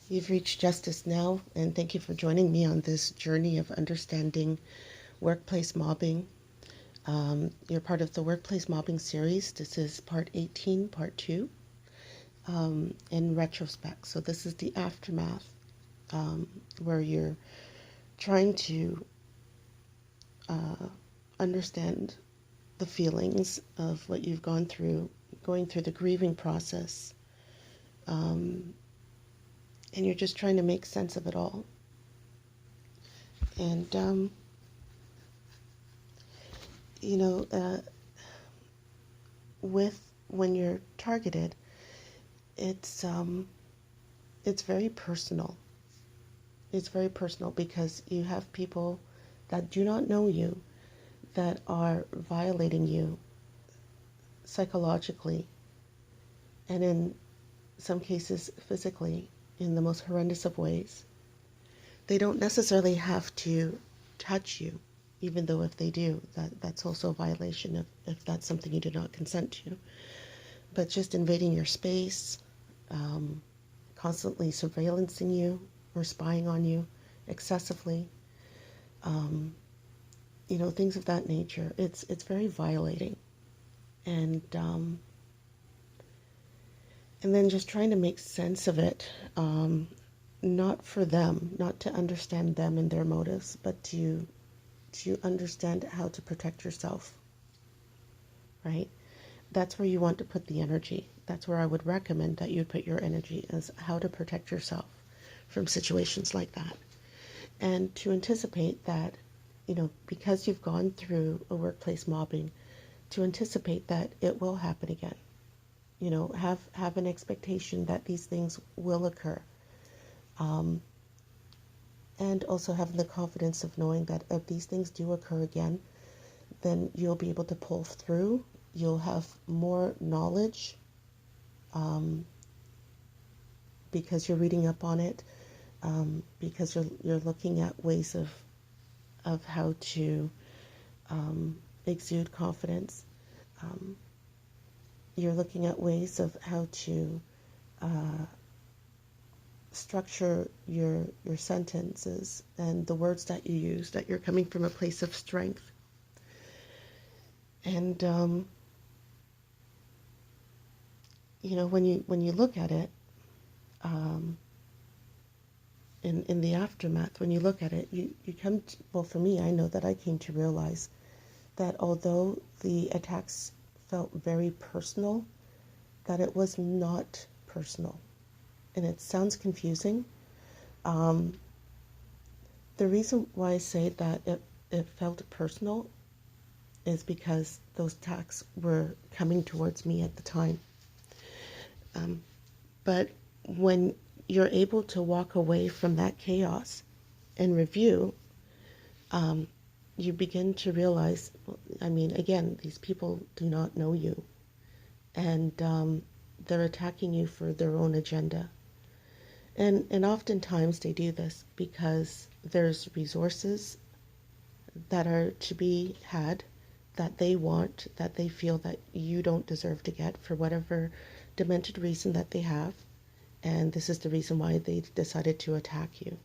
You've reached Justice Now, and thank you for joining me on this journey of understanding workplace mobbing. You're part of the Workplace Mobbing series. This is part 18, part 2, in retrospect. So, this is the aftermath, where you're trying to understand the feelings of what you've gone through, going through the grieving process, and you're just trying to make sense of it all. And, you know, with when you're targeted, it's it's very personal. It's very personal because you have people that do not know you that are violating you psychologically and in some cases physically in the most horrendous of ways. They don't necessarily have to touch you, even though if they do, that's also a violation if that's something you do not consent to. But just invading your space, constantly surveillancing you or spying on you excessively, things of that nature. It's very violating, and and then just trying to make sense of it, not for them, not to understand them and their motives, but to understand how to protect yourself, right? That's where you want to put the energy. That's where I would recommend that you put your energy, as how to protect yourself from situations like that. And to anticipate that, because you've gone through a workplace mobbing, to anticipate that it will happen again. Have an expectation that these things will occur. And also having the confidence of knowing that if these things do occur again, then you'll be able to pull through. You'll have more knowledge, because you're reading up on it, because you're looking at ways of how to exude confidence. You're looking at ways of how to structure your sentences and the words that you use, that you're coming from a place of strength. And when you look at it, in the aftermath, when you look at it, you come to, well, for me, I know that I came to realize that although the attacks felt very personal, that it was not personal. And it sounds confusing. The reason why I say that it felt personal is because those attacks were coming towards me at the time. But when you're able to walk away from that chaos and review, you begin to realize, again, these people do not know you, and they're attacking you for their own agenda. And oftentimes they do this because there's resources that are to be had, that they want, that they feel that you don't deserve to get for whatever demented reason that they have. And this is the reason why they decided to attack you.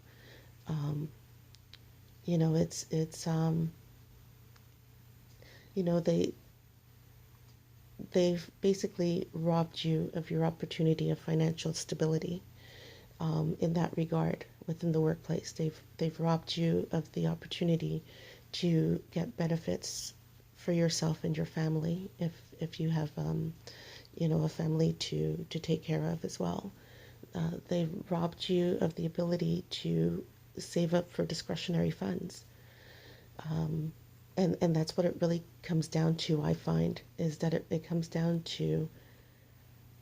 They've basically robbed you of your opportunity of financial stability, in that regard within the workplace. They've robbed you of the opportunity to get benefits for yourself and your family, if you have a family to take care of as well. They've robbed you of the ability to save up for discretionary funds. And that's what it really comes down to, I find, is that it comes down to,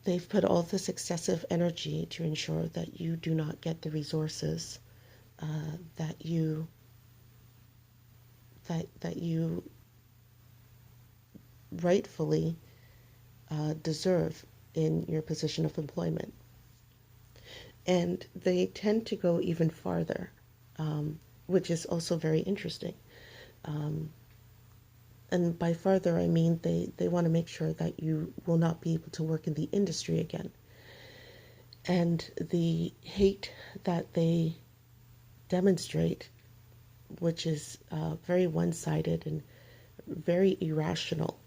they've put all this excessive energy to ensure that you do not get the resources that you rightfully deserve in your position of employment. And they tend to go even farther, which is also very interesting. And by farther, I mean they want to make sure that you will not be able to work in the industry again. And the hate that they demonstrate, which is very one-sided and very irrational,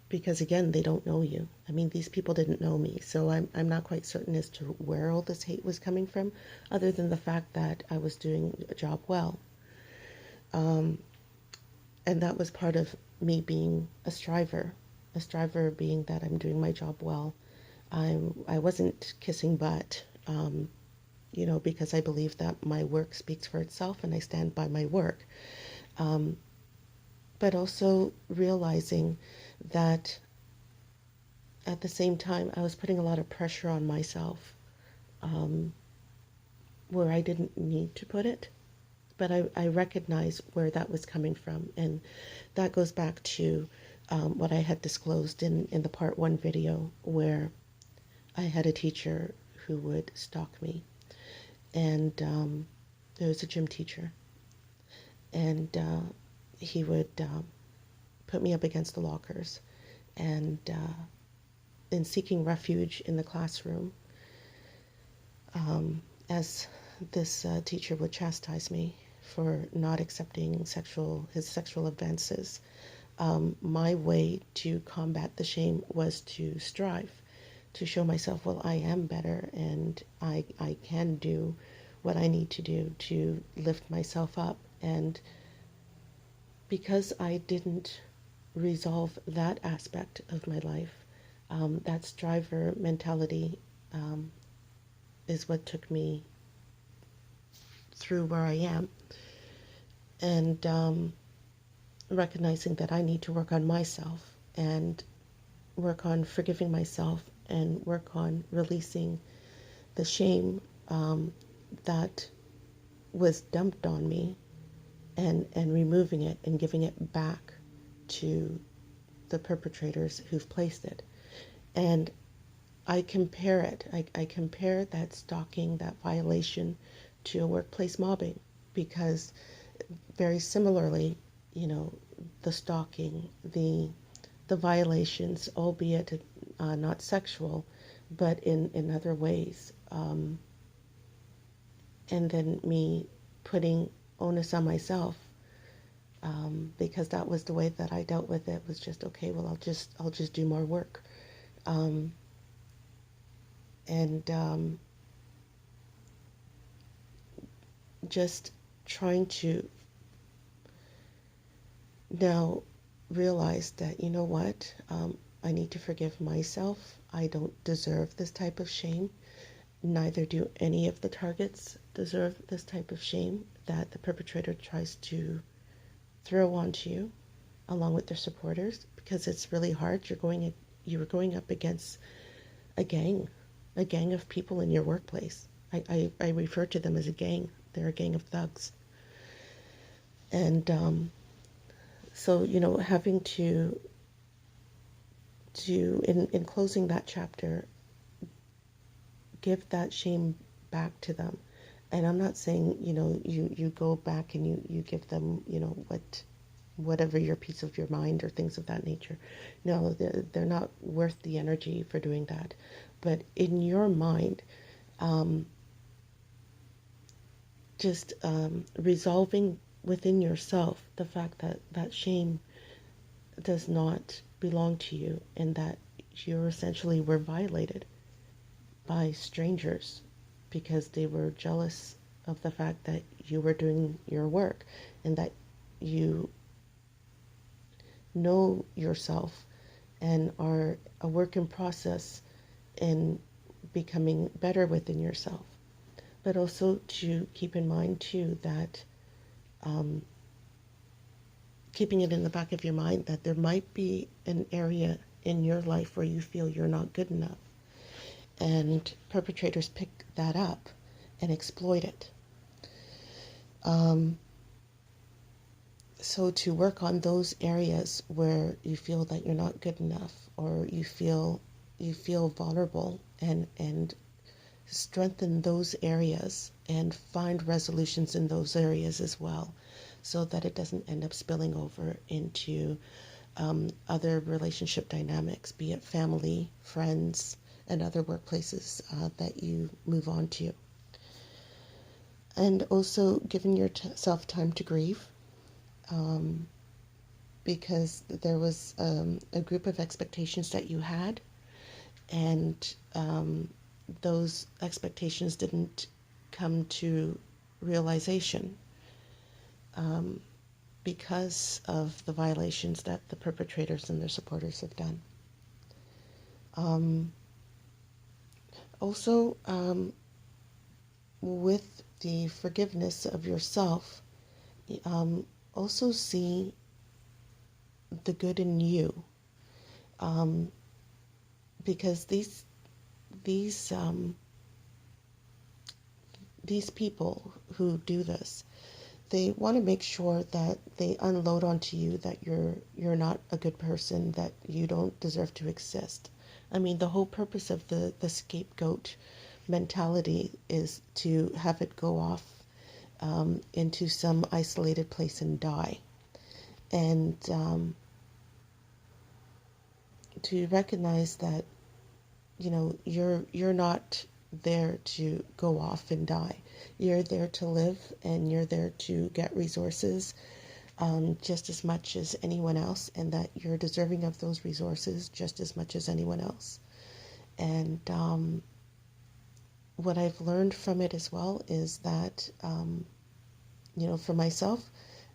because again, they don't know you. I mean, these people didn't know me, so I'm not quite certain as to where all this hate was coming from, other than the fact that I was doing a job well. And that was part of me being a striver. A striver being that I'm doing my job well. I wasn't kissing butt, because I believe that my work speaks for itself and I stand by my work. But also realizing that at the same time, I was putting a lot of pressure on myself, where I didn't need to put it. But I recognize where that was coming from. And that goes back to what I had disclosed in the part one video, where I had a teacher who would stalk me. And there was a gym teacher. And he would put me up against the lockers. And in seeking refuge in the classroom, as this teacher would chastise me for not accepting his sexual advances, my way to combat the shame was to strive, to show myself, well, I am better and I can do what I need to do to lift myself up. And because I didn't resolve that aspect of my life, that striver mentality is what took me through where I am. And recognizing that I need to work on myself and work on forgiving myself and work on releasing the shame that was dumped on me, and removing it and giving it back to the perpetrators who've placed it. And I compare it, I compare that stalking, that violation, to a workplace mobbing, because very similarly, the stalking, the violations, albeit not sexual, but in other ways, and then me putting onus on myself, because that was the way that I dealt with it, was just, okay, well, I'll just do more work, and just trying to now realize that, you know what, I need to forgive myself. I don't deserve this type of shame. Neither do any of the targets deserve this type of shame that the perpetrator tries to throw onto you, along with their supporters, because it's really hard. You were going up against a gang of people in your workplace. I refer to them as a gang. They're a gang of thugs. And so, having to in closing that chapter, give that shame back to them. And I'm not saying, you go back and you give them, whatever your piece of your mind or things of that nature. No, they're not worth the energy for doing that. But in your mind, just resolving within yourself the fact that that shame does not belong to you, and that you essentially were violated by strangers because they were jealous of the fact that you were doing your work, and that you know yourself and are a work in process in becoming better within yourself. But also to keep in mind too that keeping it in the back of your mind that there might be an area in your life where you feel you're not good enough, and perpetrators pick that up and exploit it. So to work on those areas where you feel that you're not good enough, or you feel vulnerable, and strengthen those areas and find resolutions in those areas as well, so that it doesn't end up spilling over into other relationship dynamics, be it family, friends, and other workplaces that you move on to. And also giving yourself time to grieve, because there was a group of expectations that you had, and those expectations didn't come to realization because of the violations that the perpetrators and their supporters have done. Also, with the forgiveness of yourself, also see the good in you, because these people who do this, they want to make sure that they unload onto you that you're not a good person, that you don't deserve to exist. I mean, the whole purpose of the scapegoat mentality is to have it go off into some isolated place and die. And to recognize that, you know, you're not there to go off and die. You're there to live, and you're there to get resources just as much as anyone else, and that you're deserving of those resources just as much as anyone else. And what I've learned from it as well is that, you know, for myself,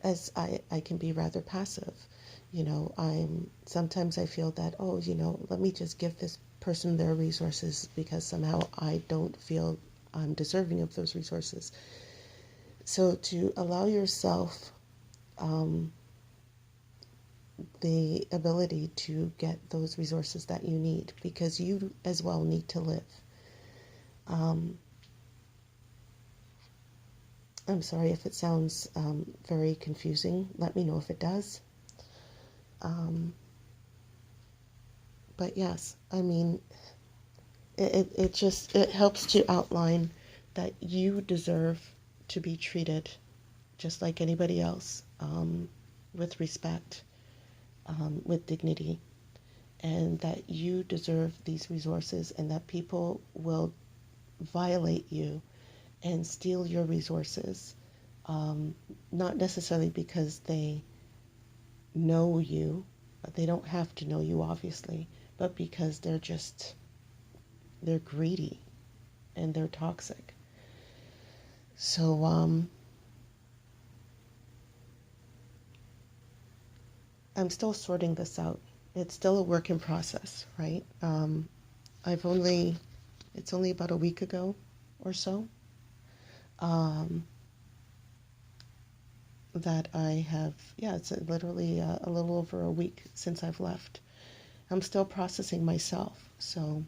as I can be rather passive. You know, sometimes I feel that, oh, you know, let me just give this person their resources because somehow I don't feel I'm deserving of those resources. So to allow yourself the ability to get those resources that you need, because you as well need to live. I'm sorry if it sounds very confusing. Let me know if it does. But yes, I mean, it helps to outline that you deserve to be treated just like anybody else, with respect, with dignity, and that you deserve these resources, and that people will violate you and steal your resources, not necessarily because they know you, but they don't have to know you, obviously, but because they're greedy and they're toxic. So, I'm still sorting this out. It's still a work in process, right? It's only about a week ago or so that I have, yeah, it's literally a little over a week since I've left. I'm still processing myself. So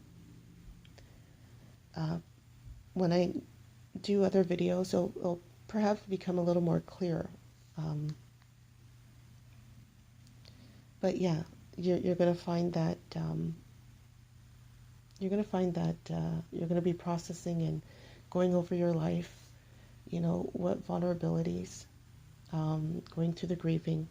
when I do other videos, it'll perhaps become a little more clear. But yeah, you're going to find that you're going to be processing and going over your life, you know, what vulnerabilities, going through the grieving.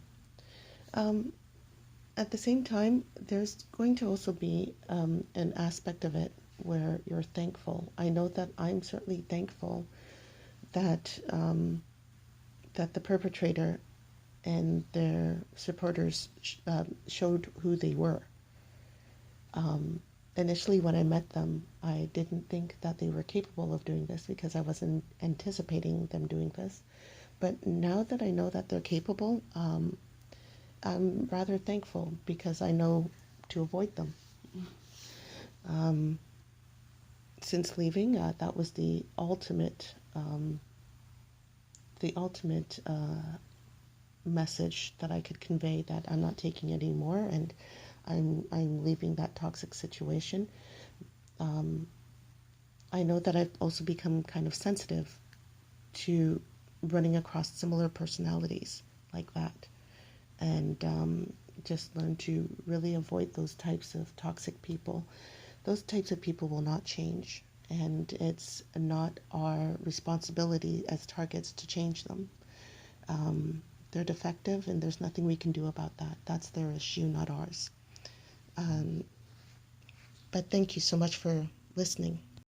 At the same time, there's going to also be an aspect of it where you're thankful. I know that I'm certainly thankful that that the perpetrator and their supporters showed who they were. Initially, when I met them, I didn't think that they were capable of doing this because I wasn't anticipating them doing this. But now that I know that they're capable, I'm rather thankful because I know to avoid them. Since leaving, that was the ultimate message that I could convey, that I'm not taking it anymore, and I'm leaving that toxic situation. I know that I've also become kind of sensitive to running across similar personalities like that, and just learn to really avoid those types of toxic people. Those types of people will not change, and it's not our responsibility as targets to change them. They're defective, and there's nothing we can do about that. That's their issue, not ours. But thank you so much for listening.